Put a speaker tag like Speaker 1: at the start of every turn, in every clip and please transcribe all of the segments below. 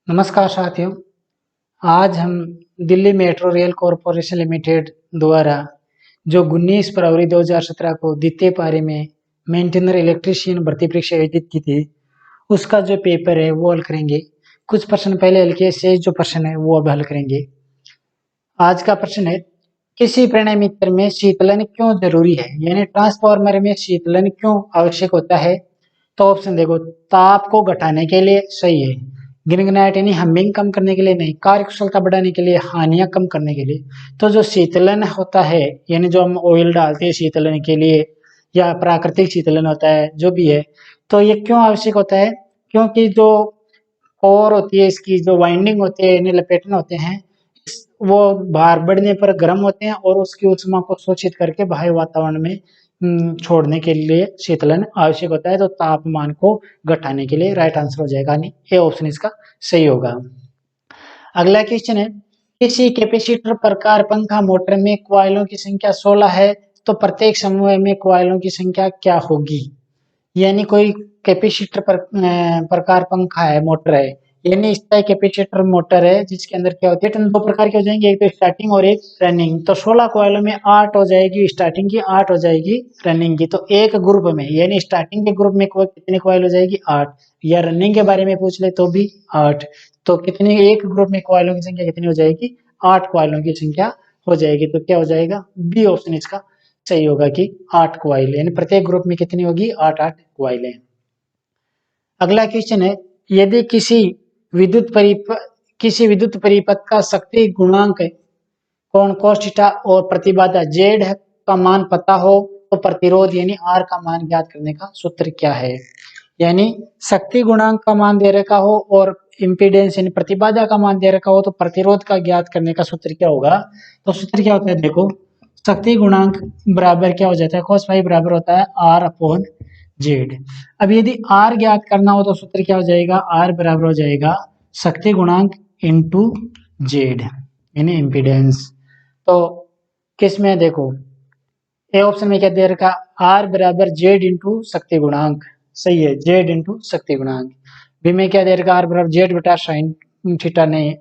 Speaker 1: नमस्कार साथियों। आज हम Delhi metro rail corporation limited द्वारा जो 19 फरवरी 2017 को द्वितीय पारी में मेंटेनर इलेक्ट्रीशियन भर्ती परीक्षा आयोजित की थी, उसका जो पेपर है वो हल करेंगे। कुछ प्रश्न पहले हल किए, शेष जो प्रश्न है वो अब हल करेंगे। आज का प्रश्न है, किसी परिणामीतर में शीतलन क्यों जरूरी है, यानी ट्रांसफार्मर में शीतलन क्यों आवश्यक होता है। तो ऑप्शन देखो, ताप को घटाने के लिए सही है, गिनगिनाहट यानी हमिंग कम करने के लिए नहीं, कार्यकुशलता बढ़ाने के लिए, हानियां कम करने के लिए। तो जो शीतलन होता है, यानी जो हम ऑयल डालते हैं शीतलन के लिए या प्राकृतिक शीतलन होता है जो भी है, तो ये क्यों आवश्यक होता है, क्योंकि जो कोर होती है, इसकी जो वाइंडिंग होती है यानी लपेटन होते हैं, वो भार बढ़ने पर गर्म होते हैं और उसकी ऊष्मा को शोषित करके बाह्य वातावरण में छोड़ने के लिए शीतलन आवश्यक होता है। तो तापमान को घटाने के लिए राइट आंसर हो जाएगा, यानी ए ऑप्शन इसका सही होगा। अगला क्वेश्चन है, किसी कैपेसिटर प्रकार पंखा मोटर में क्वाइलों की संख्या 16 है, तो प्रत्येक समूह में क्वाइलों की संख्या क्या होगी। यानी कोई कैपेसिटर प्रकार पंखा है, मोटर है, यानी इसका कैपेसिटर मोटर है जिसके अंदर क्या होती है, दो प्रकार के हो जाएंगे, एक तो स्टार्टिंग और एक रनिंग। तो 16 कॉइलों में 8 हो जाएगी स्टार्टिंग की, 8 हो जाएगी रनिंग की। तो एक ग्रुप में यानी स्टार्टिंग के ग्रुप में कितनी कॉइल हो जाएगी, 8, या रनिंग के बारे में पूछ ले तो भी 8। तो कितनी, एक ग्रुप में कॉइलों की संख्या कितनी हो जाएगी, 8 कॉइलों की संख्या हो जाएगी। तो क्या हो जाएगा, बी ऑप्शन इसका सही होगा कि 8 क्वाइल, यानी प्रत्येक ग्रुप में कितनी होगी, 8 क्वाइलें। अगला क्वेश्चन है, यदि किसी विद्युत परिपथ का शक्ति गुणांक कोण cos थीटा और प्रतिबाधा जेड का मान पता हो, तो प्रतिरोध यानी आर का मान ज्ञात करने का सूत्र क्या है। यानी शक्ति गुणांक का मान दे रखा हो और इम्पीडेंस यानी प्रतिबाधा का मान दे रखा हो, तो प्रतिरोध का ज्ञात करने का सूत्र क्या होगा। तो सूत्र क्या होता है, देखो, शक्ति गुणांक बराबर क्या हो जाता है, cos फाई बराबर होता है आर अपॉन जेड। अब यदि आर ज्ञात करना हो तो सूत्र क्या हो जाएगा, आर बराबर हो जाएगा शक्ति गुणांक इंटू जेड यानी इम्पीडेंस। तो किस में देखो, ए ऑप्शन में क्या दे रखा, आर बराबर जेड इंटू शक्ति गुणांक, सही है, जेड इंटू शक्ति गुणांक। बी में क्या दे रखा, आर बराबर जेड बटा साइन थीटा, नहीं,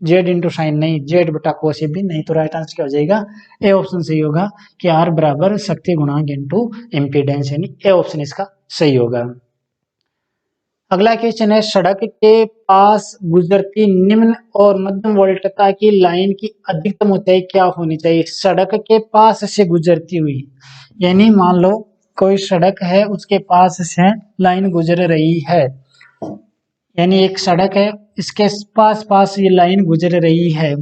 Speaker 1: जेड इंटू साइन नहीं, जेड बटा कोस भी नहीं। तो राइट आंसर क्या हो जाएगा, ए ऑप्शन सही होगा कि आर बराबर शक्ति गुणांक इंटू इम्पीडेंस, यानी ए ऑप्शन इसका सही होगा। अगला क्वेश्चन है, सड़क के पास गुजरती निम्न और मध्यम वोल्टता की लाइन की अधिकतम ऊंचाई क्या होनी चाहिए। सड़क के पास से गुजरती हुई, यानी मान लो कोई सड़क है उसके पास से लाइन गुजर रही है, यानी एक सड़क है इसके पास पास ये लाइन गुजर रही है,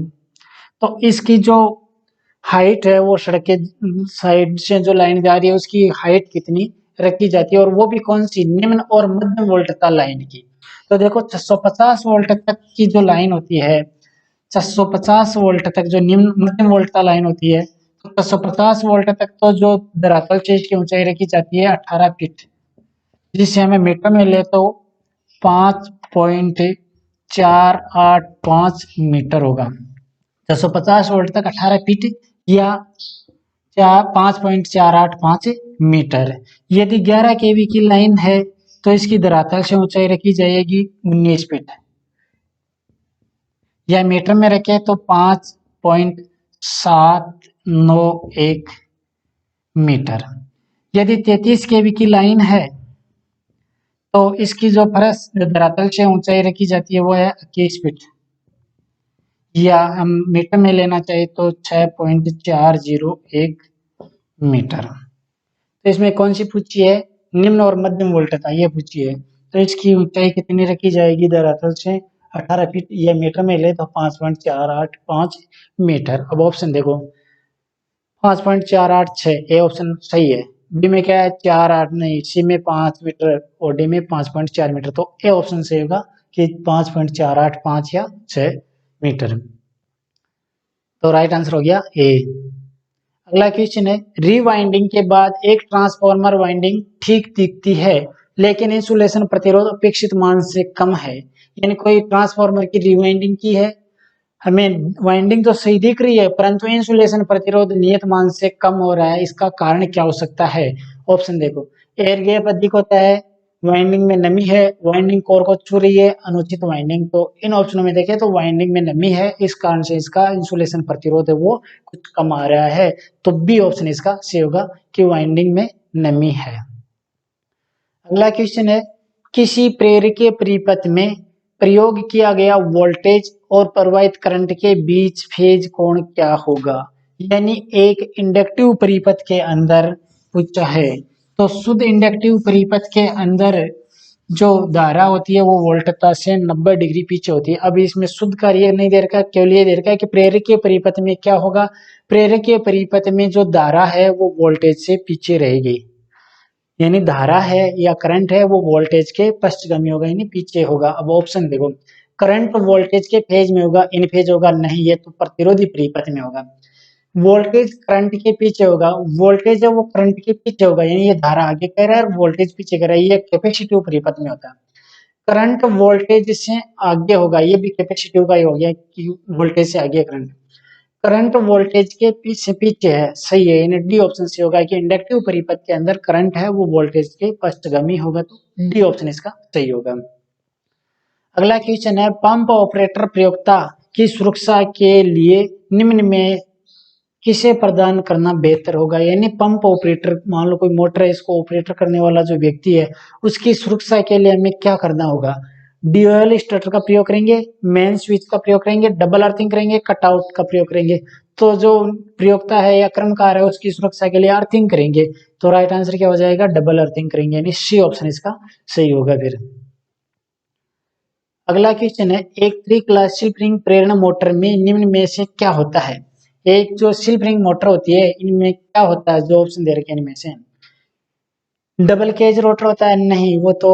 Speaker 1: तो इसकी जो हाइट है वो सड़क के साइड से जो लाइन जा रही है उसकी हाइट कितनी रखी जाती है, और वो भी कौन सी, निम्न और मध्यम वोल्टता लाइन की। तो देखो 650 वोल्ट तक की जो लाइन होती है, 650 वोल्ट तक जो निम्न मध्यम वोल्टता लाइन होती है, तो 650 वोल्ट तक तो जो धरातल से इसकी ऊंचाई रखी जाती है 18 फीट, जिसे हमें मीटर में ले तो 5.485 मीटर होगा। 650 वोल्ट तक 18 फीट या 5.485 मीटर। यदि 11 केवी की लाइन है तो इसकी धरातल से ऊंचाई रखी जाएगी 19 फीट, या मीटर में रखे तो 5.791 मीटर। यदि 33 केवी की लाइन है तो इसकी जो फर्श धरातल से ऊंचाई रखी जाती है वो है 21 फीट, या हम मीटर में लेना चाहिए तो 6.401 मीटर। तो इसमें कौन सी पूछी है, निम्न और मध्यम वोल्टता ये पूछी है। तो इसकी ऊंचाई कितनी रखी जाएगी धरातल से, 18 फीट, या मीटर में ले तो 5.485 मीटर। अब ऑप्शन देखो, 5.486, ए ऑप्शन सही है। बी में क्या है 4.8 नहीं, सी में 5 मीटर और डी में 5.4 मीटर। तो ए ऑप्शन सही होगा कि 5.485 या 6 मीटर। तो राइट आंसर हो गया ए। अगला क्वेश्चन है, रीवाइंडिंग के बाद एक ट्रांसफॉर्मर वाइंडिंग ठीक दिखती है लेकिन इंसुलेशन प्रतिरोध अपेक्षित मान से कम है। यानी कोई ट्रांसफॉर्मर की रीवाइंडिंग की है, हमें वाइंडिंग तो सही दिख रही है परंतु इंसुलेशन प्रतिरोध नियत मान से कम हो रहा है, इसका कारण क्या हो सकता है। ऑप्शन देखो, एयर गैप अधिक होता है, वाइंडिंग में नमी है, वाइंडिंग कोर को छू रही है, अनुचित वाइंडिंग। तो इन ऑप्शनों में देखें तो वाइंडिंग में नमी है, इस कारण से इसका इंसुलेशन प्रतिरोध है वो कुछ कम आ रहा है। तो बी ऑप्शन इसका सही होगा कि वाइंडिंग में नमी है। अगला क्वेश्चन है, किसी प्रेरकीय परिपथ में प्रयोग किया गया वोल्टेज और प्रवाहित करंट के बीच फेज कोण क्या होगा? यानी एक इंडक्टिव परिपथ के अंदर पूछा है। तो शुद्ध इंडक्टिव परिपथ के अंदर जो धारा होती है वो वोल्टता से 90 डिग्री पीछे होती है। अब इसमें शुद्ध कार्य नहीं दे रखा, केवल ये दे रखा है कि प्रेरकीय परिपथ में क्या होगा। प्रेरकीय परिपथ में जो धारा है वो वोल्टेज से पीछे रहेगी, यानी धारा है या करंट है वो वोल्टेज के पश्चगामी होगा, यानी पीछे होगा। अब ऑप्शन देखो, करंट वोल्टेज के फेज में होगा, इन फेज होगा नहीं, ये तो प्रतिरोधी परिपथ में होगा। वोल्टेज करंट के पीछे होगा, वोल्टेज है वो करंट के पीछे होगा, यानी ये धारा आगे कह रहा है और वोल्टेज पीछे कह रहा है, ये कैपेसिटिव परिपथ में होता है। करंट वोल्टेज से आगे होगा, ये भी कैपेसिटिव का ही हो गया कि वोल्टेज से आगे करंट। करंट वोल्टेज के पीछे पीछे है, सही है, यानी डी ऑप्शन से होगा कि इंडक्टिव परिपथ के अंदर करंट है वो वोल्टेज के पश्चगामी होगा। तो डी ऑप्शन इसका सही होगा। अगला क्वेश्चन है, पंप ऑपरेटर प्रयोक्ता की सुरक्षा के लिए निम्न में किसे प्रदान करना बेहतर होगा? यानी पंप ऑपरेटर, मान लो कोई मोटर है, इसको ऑपरेटर करने वाला जो व्यक्ति है उसकी सुरक्षा के लिए हमें क्या करना होगा? ड्यूअल स्टार्टर का प्रयोग करेंगे, मेन स्विच का प्रयोग करेंगे, डबल अर्थिंग करेंगे, कटआउट का प्रयोग करेंगे। तो जो प्रयोक्ता है या कर्मकार है उसकी सुरक्षा के लिए अर्थिंग करेंगे। तो राइट आंसर क्या हो जाएगा? डबल अर्थिंग करेंगे, यानी सी ऑप्शन इसका सही होगा। फिर अगला क्वेश्चन है, एक 3 क्लास स्लिप रिंग प्रेरण मोटर में निम्न में से क्या होता है? एक जो स्लिप रिंग मोटर होती है इनमें क्या होता है? जो ऑप्शन दे रखे हैं इनमें से डबल केज रोटर होता है? नहीं, वो तो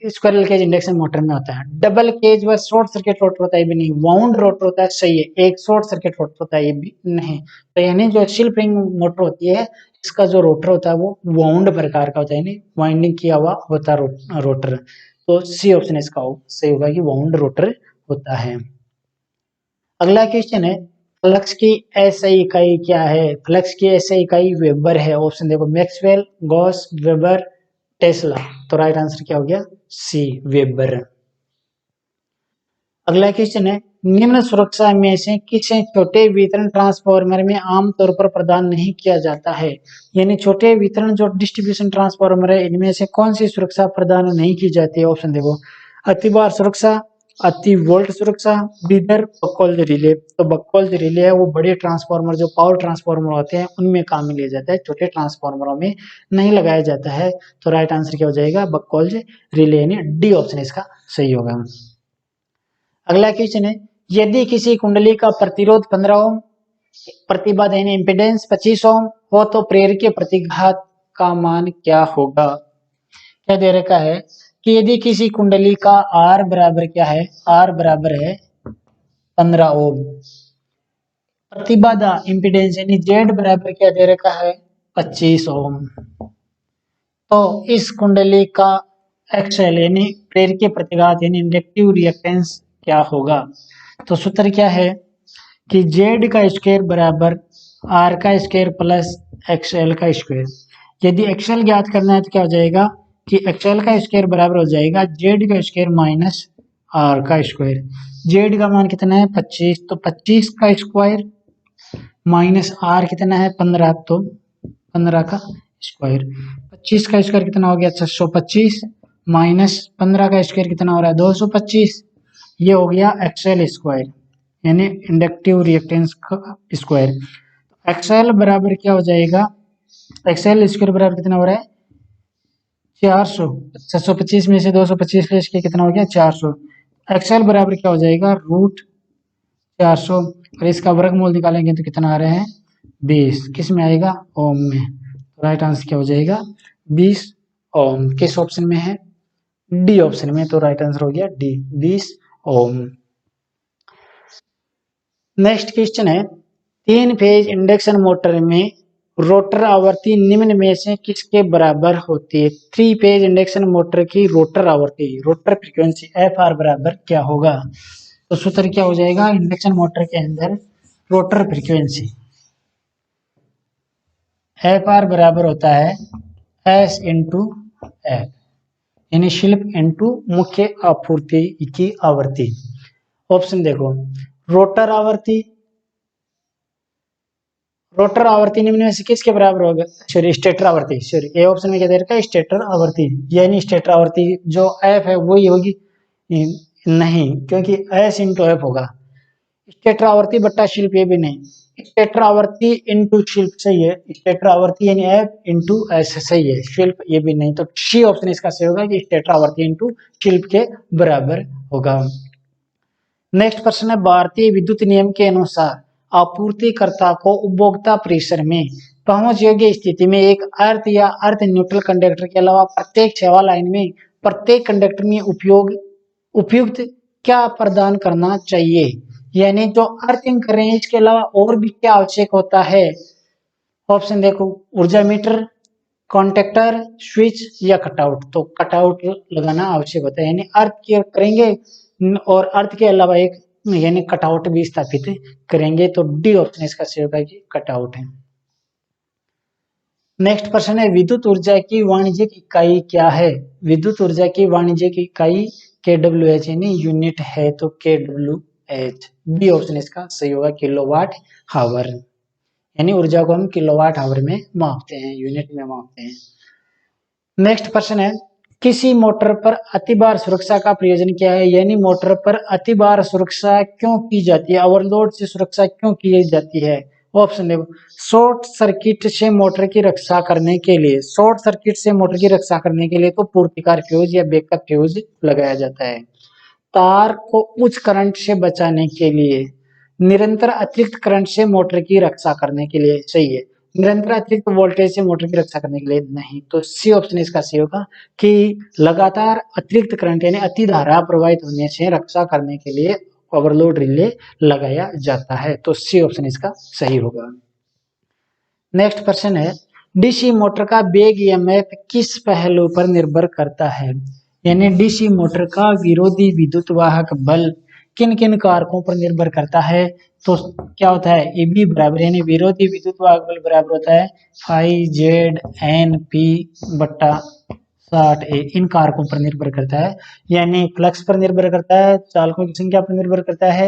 Speaker 1: स्क्विरल केज इंडक्शन मोटर में होता है। डबल केज व शॉर्ट सर्किट रोटर होता है? भी नहीं। वाउंड रोटर होता है? सही है। एक शॉर्ट सर्किट रोटर होता है? ये भी नहीं। तो यानी जो स्लिप रिंग मोटर होती है इसका जो रोटर होता है वो वाउंड प्रकार का होता है, यानी वाइंडिंग किया हुआ होता है रोटर। तो सी ऑप्शन इसका सही होगा कि वाउंड रोटर होता है। अगला क्वेश्चन है, फ्लक्स की एसआई इकाई क्या है? फ्लक्स की एसआई इकाई वेबर है। ऑप्शन देखो, मैक्सवेल, गॉस, वेबर, टेस्ला। तो राइट आंसर क्या हो गया? सी, वेबर। अगला क्वेश्चन है, निम्न सुरक्षा में से किसे छोटे वितरण ट्रांसफार्मर में आमतौर पर प्रदान नहीं किया जाता है? यानी छोटे वितरण जो डिस्ट्रीब्यूशन ट्रांसफार्मर है इनमें से कौन सी सुरक्षा प्रदान नहीं की जाती है? ऑप्शन देखो, अतिभार सुरक्षा, अति वोल्ट सुरक्षा, ब्रीदर, बकौल्ज रिले। तो बकौल्ज रिले है वो बड़े ट्रांसफार्मर जो पावर ट्रांसफार्मर होते हैं उनमें काम में लिया जाता है, छोटे ट्रांसफार्मरों में नहीं लगाया जाता है। तो राइट आंसर क्या हो जाएगा? बकौल्ज रिले, यानी डी ऑप्शन इसका सही होगा। अगला क्वेश्चन है, यदि किसी कुंडली का प्रतिरोध 15 ओम, प्रतिबाधा यानी इम्पीडेंस 25 ओम हो तो प्रेरकीय प्रतिघात का मान क्या होगा? क्या दे रखा है कि यदि किसी कुंडली का आर बराबर क्या है? आर बराबर है 15 ओम, प्रतिबाधा इम्पीडेंस यानी जेड बराबर क्या दे रखा है? 25 ओम। तो इस कुंडली का एक्सएल यानी प्रेरकीय प्रतिघात यानी इंडक्टिव रिएक्टेंस क्या होगा? तो सूत्र क्या है कि जेड का स्क्वायर बराबर आर का स्क्वायर प्लस एक्सएल का स्क्वायर। यदि एक्सएल ज्ञात करना है तो क्या हो जाएगा कि एक्सएल का स्क्वायर बराबर हो जाएगा जेड का स्क्वायर माइनस आर का स्क्वायर। जेड का मान कितना है? 25, तो 25 का स्क्वायर माइनस आर कितना है? 15, तो 15 का स्क्वायर। 25 का स्क्वायर कितना हो गया? 625 माइनस 15 का स्क्वायर कितना हो रहा है? 225। ये हो गया एक्सएल स्क्वायर यानी इंडक्टिव रिएक्टेंस का स्क्वायर। एक्सएल बराबर क्या हो जाएगा? एक्सएल स्क्वायर बराबर कितना हो रहा है? 400। 625 में से 225 लेस के कितना हो गया? 400। एक्सएल बराबर क्या हो जाएगा? रूट 400। और इसका वर्गमूल निकालेंगे तो कितना आ रहे हैं? 20। किस में आएगा? ओम में। तो राइट आंसर क्या हो जाएगा? 20 ओम। किस ऑप्शन में है? डी ऑप्शन में। तो राइट आंसर हो गया डी, 20 ओम। नेक्स्ट क्वेश्चन है, 3 फेज इंडक्शन मोटर में रोटर आवृत्ति निम्न में से किसके बराबर होती है? 3 फेज इंडक्शन मोटर की रोटर आवृत्ति, रोटर फ्रीक्वेंसी एफ आर बराबर क्या होगा? तो सूत्र क्या हो जाएगा? इंडक्शन मोटर के अंदर रोटर फ्रीक्वेंसी एफ आर बराबर होता है एस इंटू एफ, यानी शिल्प इनटू मुख्य आपूर्ति की आवृत्ति। ऑप्शन देखो, रोटर आवृत्ति, रोटर आवृत्ति निम्न में से किसके बराबर होगा, सॉरी स्टेटर आवृत्ति, सॉरी ए ऑप्शन में क्या दे रखा है, स्टेटर आवृत्ति, यानी स्टेटर आवृत्ति जो एफ है वही होगी, नहीं, क्योंकि एस इंटू एफ होगा, स्टेटर आवृत्ति बट्टा शिल्प ये भी नहीं, स्टेटर आवृत्ति इंटू शिल्प सही है, स्टेटर आवृत्ति यानी एफ इंटू एस सही है, शिल्प ये भी नहीं, तो सी ऑप्शन इसका सही होगा कि स्टेटर आवृत्ति इंटू शिल्प के बराबर होगा। नेक्स्ट प्रश्न है, भारतीय विद्युत नियम के अनुसार आपूर्तिकर्ता को उपभोक्ता परिसर में पहुंच योग्य स्थिति में एक अर्थ या अर्थ न्यूट्रल कंडक्टर के अलावा प्रत्येक सेवा लाइन में प्रत्येक कंडक्टर में उपयुक्त क्या प्रदान करना चाहिए, यानी जो अर्थिंग कर रहे हैं इसके अलावा और भी क्या आवश्यक होता है। ऑप्शन देखो, ऊर्जा मीटर, कॉन्टेक्टर, स्विच या कटआउट, तो कटआउट लगाना आवश्यक होता है, यानी अर्थ केयर करेंगे और अर्थ के अलावा एक यानी कटआउट भी स्थापित करेंगे, तो डी ऑप्शन इसका सही होगा कि कटआउट है। नेक्स्ट प्रश्न है, विद्युत ऊर्जा की वाणिज्यिक इकाई क्या है, विद्युत ऊर्जा की वाणिज्यिक इकाई KWH यानी यूनिट है, तो KWH, बी ऑप्शन इसका सही होगा किलोवाट हावर, यानी ऊर्जा को हम किलोवाट हावर में मापते हैं, यूनिट में मापते हैं। नेक्स्ट प्रश्न है, किसी मोटर पर अतिभार सुरक्षा का प्रयोजन क्या है, यानी मोटर पर अतिभार सुरक्षा क्यों की जाती है, ओवरलोड से सुरक्षा क्यों की जाती है। ऑप्शन देखो, शॉर्ट सर्किट से मोटर की रक्षा करने के लिए, शॉर्ट सर्किट से मोटर की रक्षा करने के लिए तो पूर्तिकार फ्यूज या बैकअप फ्यूज लगाया जाता है, तार को उच्च करंट से बचाने के लिए, निरंतर अतिरिक्त करंट से मोटर की रक्षा करने के लिए, सही है, निरंतर अतिरिक्त वोल्टेज से मोटर की रक्षा करने के लिए नहीं, तो सी ऑप्शन इसका सही होगा कि लगातार अतिरिक्त करंट यानी अति धारा प्रवाहित होने से रक्षा करने के लिए ओवरलोड रिले लगाया जाता है, तो सी ऑप्शन इसका सही होगा। नेक्स्ट प्रश्न है, डीसी मोटर का वेग ईएमएफ किस पहलू पर निर्भर करता है, यानी डीसी मोटर का विरोधी विद्युत वाहक बल किन किन कारकों पर निर्भर करता है, तो क्या होता है, ईबी बराबर यानी विरोधी विद्युत वाहक बल बराबर होता है फाई जेड एन पी बट्टा 60A, इन कारकों पर निर्भर करता है, यानी फ्लक्स पर निर्भर करता है, चालकों की संख्या पर निर्भर करता है,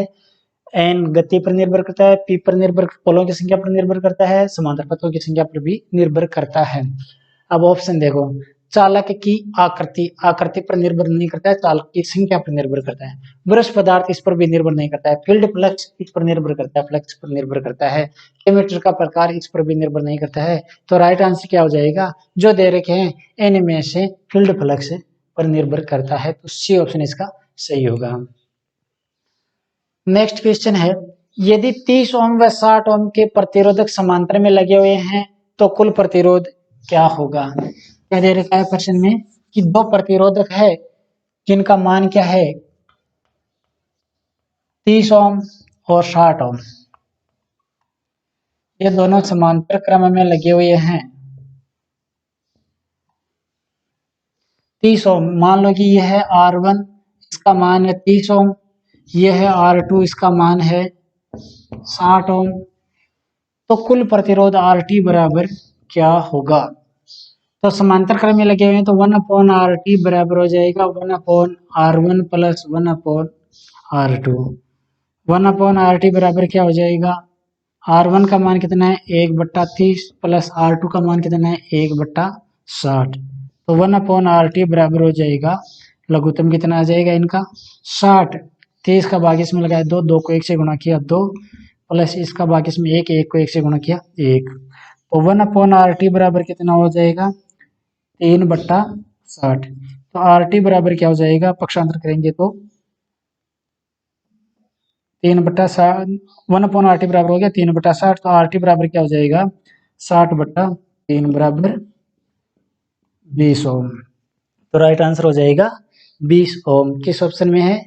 Speaker 1: एन गति पर निर्भर करता है, पी पर निर्भर पोलों की संख्या पर निर्भर करता है, समांतर पथों की संख्या पर भी निर्भर करता है। अब ऑप्शन देखो, चालक की आकृति पर निर्भर नहीं करता है, चालक की संख्या पर निर्भर करता है, ब्रश पदार्थ इस पर भी निर्भर नहीं करता है, फील्ड फ्लक्स इस पर निर्भर करता है, फ्लक्स पर निर्भर करता है, एमीटर का प्रकार इस पर भी निर्भर नहीं करता है, तो राइट आंसर क्या हो जाएगा, जो दे रखे हैं इन में से फील्ड फ्लक्स पर निर्भर करता है, तो सी ऑप्शन इसका सही होगा। नेक्स्ट क्वेश्चन है, यदि 30 ओम व 60 ओम के प्रतिरोधक समांतर में लगे हुए हैं तो कुल प्रतिरोध क्या होगा, क्या दे रखा है प्रश्न में कि दो प्रतिरोधक है जिनका मान क्या है 30 ओम और 60 ओम, ये दोनों समांतर क्रम में लगे हुए हैं, 30 ओम, मान लो कि यह है R1, इसका मान है 30 ओम, यह है R2, इसका मान है 60 ओम, तो कुल प्रतिरोध RT बराबर क्या होगा, तो समांतर क्रम में लगे हुए हैं तो 1/RT बराबर हो जाएगा 1/R1 प्लस 1/R2, 1/RT बराबर क्या हो जाएगा, R1 का मान कितना है 1/30 प्लस R2 का मान कितना है 1/60, तो 1/RT बराबर हो जाएगा, लघुत्तम कितना आ जाएगा इनका 60, 30 का भाग इसमें लगाया 2, 2 को 1 से गुणा किया 2, प्लस इसका भाग इसमें 1, 1 को 1 से गुणा किया 1, तो 1/RT बराबर कितना हो जाएगा 3/60, तो RT बराबर क्या हो जाएगा, पक्षांतर करेंगे तो 3/60, 1/RT बराबर हो गया 3/60, तो RT बराबर क्या हो जाएगा 60/3 बराबर 20 ओम, तो राइट आंसर हो जाएगा 20 ओम, किस ऑप्शन में है,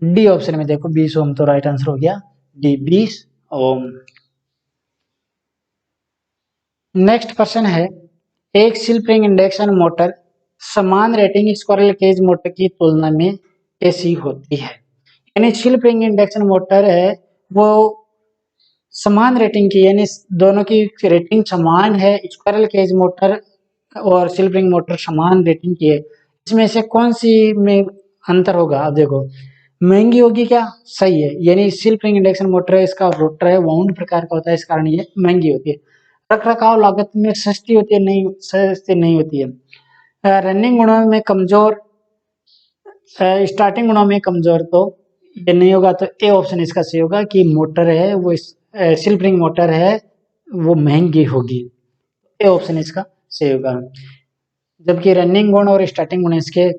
Speaker 1: डी ऑप्शन में देखो 20 ओम, तो राइट आंसर हो गया डी 20 ओम। नेक्स्ट प्रश्न है, एक स्लिप रिंग इंडक्शन मोटर समान रेटिंग स्क्विरल केज मोटर की तुलना में कैसी होती है, यानी स्लिप रिंग इंडक्शन मोटर है वो समान रेटिंग की, यानी दोनों की रेटिंग समान है, स्क्विरल केज मोटर और स्लिप रिंग मोटर समान रेटिंग की है, इसमें से कौन सी में अंतर होगा? आप देखो, महंगी होगी क्या? सही है, यानी सेल्फ रिंग इंडक्शन मोटर है, इसका रोटर है वाउंड प्रकार का होता है, इस कारण ये महंगी होती है। रख रखाव लागत में सस्ती होती है? नहीं, सस्ती नहीं होती है। रनिंग गुणों में कमजोर, स्टार्टिंग गुणों में कमजोर, तो ये नहीं होगा, तो ए ऑप्शन इसका सही होगा कि मोटर है वो सेल्फ रिंग मोटर है वो महंगी होगी। ए ऑप्शन इसका सही होगा। जबकि रनिंग गुण और स्टार्टिंग गुण इसके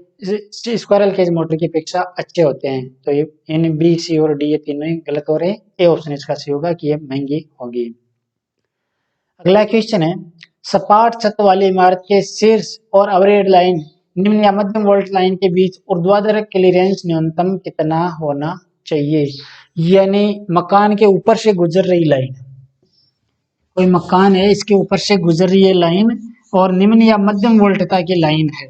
Speaker 1: स्क्वायरल केज मोटर की अपेक्षा अच्छे होते हैं। तो ये इन बी सी और डी ये तीनों ही गलत हो रहे हैं। ए ऑप्शन इसका सही होगा कि ये महंगी होगी। अगला क्वेश्चन है, सपाट छत वाली इमारत के शीर्ष और अवरेड लाइन निम्न या मध्यम वोल्ट लाइन के बीच ऊर्ध्वाधर क्लीयरेंस न्यूनतम कितना होना चाहिए? यानी मकान के ऊपर से गुजर रही लाइन, कोई मकान है इसके ऊपर से गुजर रही है लाइन और निम्न या मध्यम वोल्टता की लाइन है,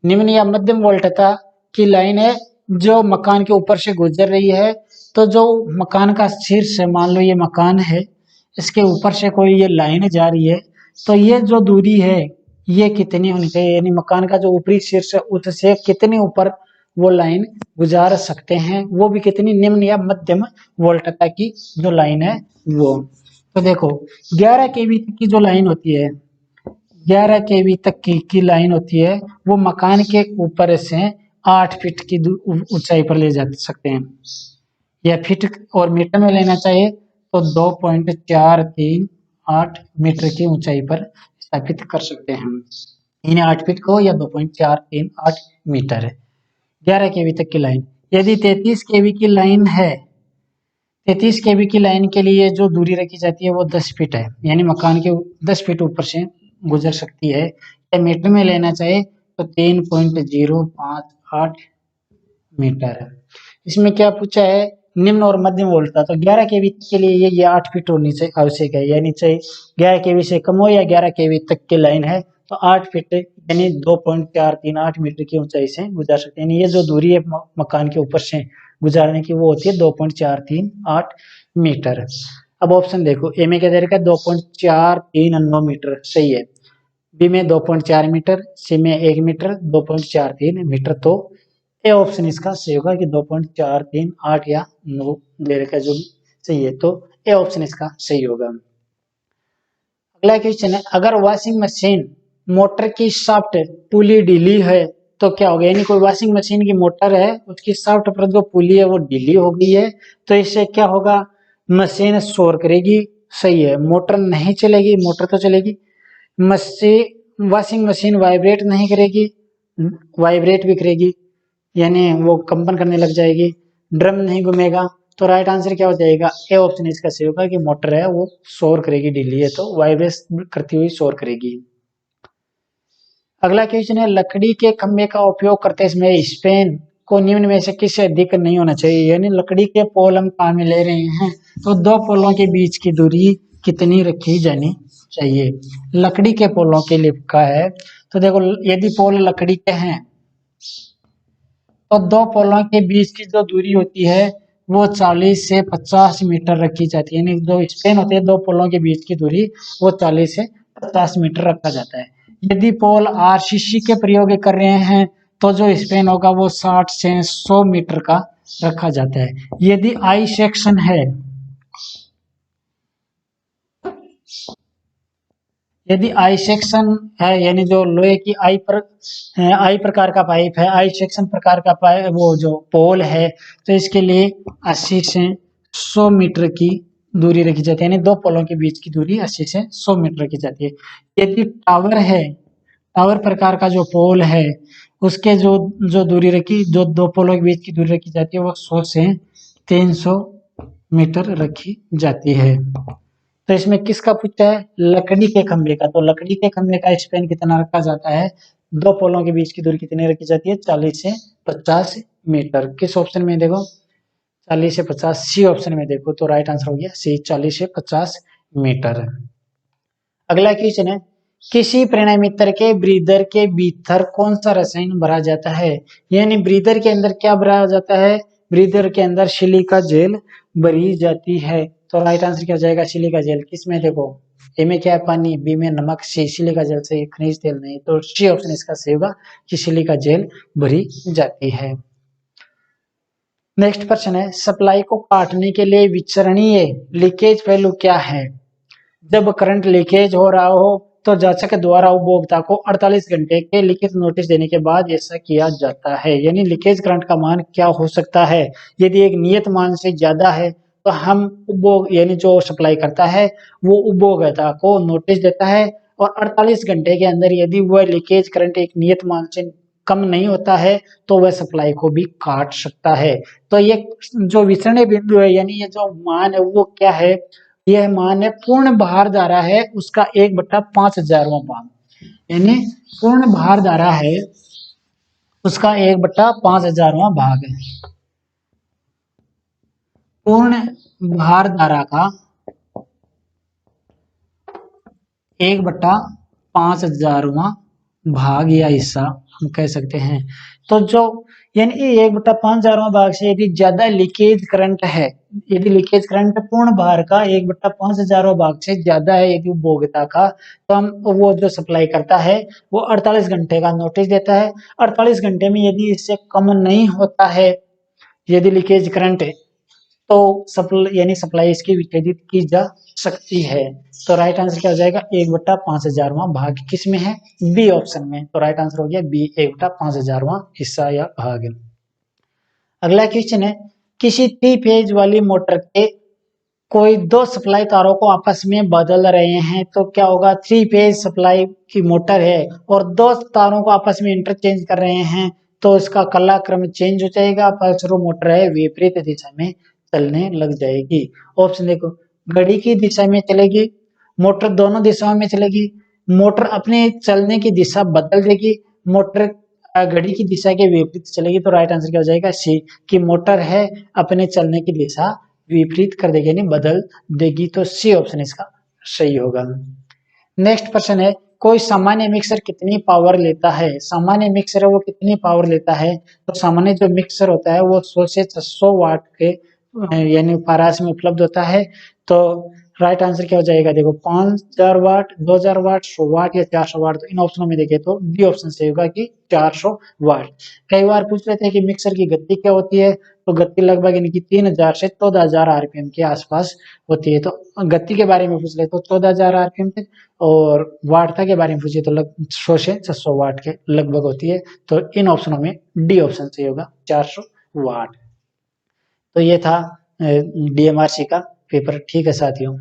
Speaker 1: निम्न या मध्यम वोल्टता की लाइन है जो मकान के ऊपर से गुजर रही है। तो जो मकान का शीर्ष है, मान लो ये मकान है, इसके ऊपर से कोई ये लाइन जा रही है, तो ये जो दूरी है ये कितनी होनी चाहिए? यानी मकान का जो ऊपरी शीर्ष है उससे कितने ऊपर वो लाइन गुजार सकते हैं, वो भी कितनी, निम्न या मध्यम वोल्टता की जो लाइन है वो। तो देखो 11 केवी तक की जो लाइन होती है, 11 केवी तक की लाइन होती है, वो मकान के ऊपर से 8 फीट की ऊंचाई पर ले जा सकते हैं। या फीट और मीटर में लेना चाहिए तो 2.438 मीटर की ऊंचाई पर स्थापित कर सकते हैं हम इन 8 फीट को, या 2.438 मीटर है 11 केवी तक की लाइन। यदि 33 केवी की लाइन है, 33 केवी की लाइन के लिए जो दूरी रखी जाती है वो 10 फीट है, यानी मकान के 10 फीट ऊपर से गुजर सकती है। या मीटर में लेना चाहे तो 3.058 मीटर है। इसमें क्या पूछा है? निम्न और मध्यम वोल्टता। तो 11 केवी के लिए ये 8 फीट होनी चाहिए, आवश्यक है, यानी चाहे 11 केवी से कम हो या 11 केवी तक की लाइन है तो 8 फीट यानी 2.438 मीटर की ऊंचाई से गुजार सकते हैं। यानी ये जो दूरी है मकान के ऊपर से गुजारने की वो होती है 2.438 मीटर। अब ऑप्शन देखो, ए में क्या दे रखा है? 2.439 मीटर, सही है। बी में 2.4 मीटर, सी में 1 मीटर, 2.43 मीटर। तो ए ऑप्शन इसका सही होगा कि 2.438 या 9 दे रखा है जो भी सही है, तो ए ऑप्शन इसका सही होगा। अगला क्वेश्चन है, अगर वॉशिंग मशीन मोटर की शाफ्ट पुली ढीली है तो क्या होगा? यानी कोई वॉशिंग मशीन की मोटर है, उसकी शाफ्ट पर जो पुली है वो ढीली हो गई है, तो इससे क्या होगा? मशीन शोर करेगी, सही है। मोटर नहीं चलेगी, मोटर तो चलेगी। मशीन वॉशिंग मशीन वाइब्रेट नहीं करेगी, वाइब्रेट भी करेगी, यानी वो कंपन करने लग जाएगी। ड्रम नहीं घूमेगा। तो राइट आंसर क्या हो जाएगा? ए ऑप्शन इसका सही होगा कि मोटर है वो शोर करेगी, ढीली है तो वाइब्रेट करती हुई शोर करेगी। अगला क्वेश्चन है, लकड़ी के खंभे का उपयोग करते समय स्पेन को निम्न में से किससे अधिक नहीं होना चाहिए? यानी लकड़ी के पोल हम काम में ले रहे हैं तो दो पोलों के बीच की दूरी कितनी रखी जानी चाहिए? लकड़ी के पोलों के लिए का है, तो देखो यदि पोल लकड़ी के हैं तो दो पोलों के बीच की जो दूरी होती है वो 40 से 50 मीटर रखी जाती है। यानी जो स्पेन होते हैं दो पोलों के बीच की दूरी वो 40 से 50 मीटर रखा जाता है। यदि पोल आरसीसी के प्रयोग कर रहे हैं तो जो स्पेन होगा वो 60 से 100 मीटर का रखा जाता है। यदि आई सेक्शन है, यदि आई सेक्शन है यानी जो लोहे की आई प्रकार का पाइप है, आई सेक्शन प्रकार का पाइप वो जो पोल है, तो इसके लिए 80 से 100 मीटर की दूरी रखी जाती है। यानी दो पोलों के बीच की दूरी 80 से 100 मीटर रखी जाती है। यदि टावर है, टावर प्रकार का जो पोल है उसके जो जो दूरी रखी, जो दो पोलों के बीच की दूरी रखी जाती है वो 100 से 300 मीटर रखी जाती है। तो इसमें किसका पूछा है? लकड़ी के खंभे का। तो लकड़ी के खंभे का स्पेन कितना रखा जाता है? दो पोलों के बीच की दूरी कितनी रखी जाती है? 40 से 50 मीटर। किस ऑप्शन में देखो? 40 से 50, सी ऑप्शन में देखो तो राइट आंसर हो गया सी, 40 से 50 मीटर। अगला क्वेश्चन है, किसी परिणामीतर के ब्रीदर के भीतर कौन सा रसायन भरा जाता है? यानी ब्रीदर के अंदर क्या भरा जाता है? ब्रीदर के अंदर सिलिका जेल भरी जाती है। तो राइट आंसर क्या हो जाएगा? Silica gel. किसमें देखो, ए में क्या है पानी, बी में नमक, सी सिलिका जल से खनिज तेल नहीं, तो सी ऑप्शन इसका सही होगा कि सिलिका जेल भरी जाती है। नेक्स्ट प्रश्न है सप्लाई को काटने के लिए विचरणीय लीकेज वैल्यू क्या है। जब करंट लीकेज हो रहा हो तो जांचक द्वारा उपभोक्ता को 48 घंटे के लिखित नोटिस देने के बाद ऐसा किया जाता है। यानी लीकेज करंट का मान क्या हो सकता है, यदि एक नियत मान से ज्यादा है तो हम उपभोग यानी जो सप्लाई करता है वो उपभोक्ता को नोटिस देता है, और 48 घंटे के अंदर यदि वह लीकेज करंट एक नियत मान से कम नहीं होता है तो वह सप्लाई को भी काट सकता है। तो ये जो विचरणीय बिंदु है यानी ये जो मान है वो क्या है, यह मान है पूर्ण भार धारा है उसका 1/5000वां भाग, यानी पूर्ण भार धारा है उसका 1/5000वां भाग है। पूर्ण भार धारा का 1/5000वां भाग या हिस्सा हम कह सकते हैं। तो जो यानी 1/5000वां भाग से यदि ज्यादा लीकेज करंट है, यदि लीकेज करंट पूर्ण भार का 1/5000वां भाग से ज्यादा है यदि उपभोक्ता का, तो हम वो जो सप्लाई करता है वो 48 घंटे का नोटिस देता है। 48 घंटे में यदि इससे कम नहीं होता है यदि लीकेज करंट तो सप्लाई यानी सप्लाई इसकी विच्छेदित की जा सकती है। तो राइट आंसर क्या हो जाएगा, 1/5000वां भाग किस में है, बी ऑप्शन में। तो राइट आंसर हो गया बी, 1/5000वां हिस्सा या भाग। अगला क्वेश्चन है किसी 3 फेज वाली मोटर के कोई 2 सप्लाई तारों को आपस में बदल रहे हैं तो क्या होगा, 3 फेज सप्लाई की मोटर है और 2 तारों को आपस में इंटरचेंज कर रहे हैं तो इसका कला क्रम चेंज हो जाएगा, फलस्वरूप मोटर है विपरीत दिशा में चलने लग जाएगी। ऑप्शन देखो, घड़ी की दिशा में चलेगी, मोटर दोनों दिशाओं में चलेगी, मोटर अपने चलने की दिशा बदल देगी, मोटर घड़ी की दिशा के विपरीत चलेगी। तो राइट आंसर क्या हो जाएगा, सी, कि मोटर है अपने चलने की दिशा विपरीत कर देगी यानी बदल देगी। तो सी ऑप्शन इसका सही होगा। नेक्स्ट प्रश्न है कोई सामान्य मिक्सर कितनी पावर लेता है। सामान्य मिक्सर है वो कितनी पावर लेता है, तो सामान्य जो मिक्सर होता है वो 100 से 600 वाट के यानी पारास में उपलब्ध होता है। तो राइट आंसर क्या हो जाएगा, देखो 5000 वाट, 2000 वाट, 100 वाट या 400 वाट। तो इन ऑप्शनों में देखें तो डी ऑप्शन सही होगा कि 400 वाट। कई बार पूछ लेते हैं कि मिक्सर की गति क्या होती है, तो गति लगभग इनकी 3000 से 14000 आरपीएम के आसपास होती है। तो गति के बारे में पूछ ले तो 14000 आरपीएम तक, और वाटता के बारे में पूछे तो लगभग 100 से 600 वाट के लगभग होती है। तो इन ऑप्शनों में डी ऑप्शन सही होगा 400 वाट। तो ये था डीएमआरसी का पेपर। ठीक है साथियों।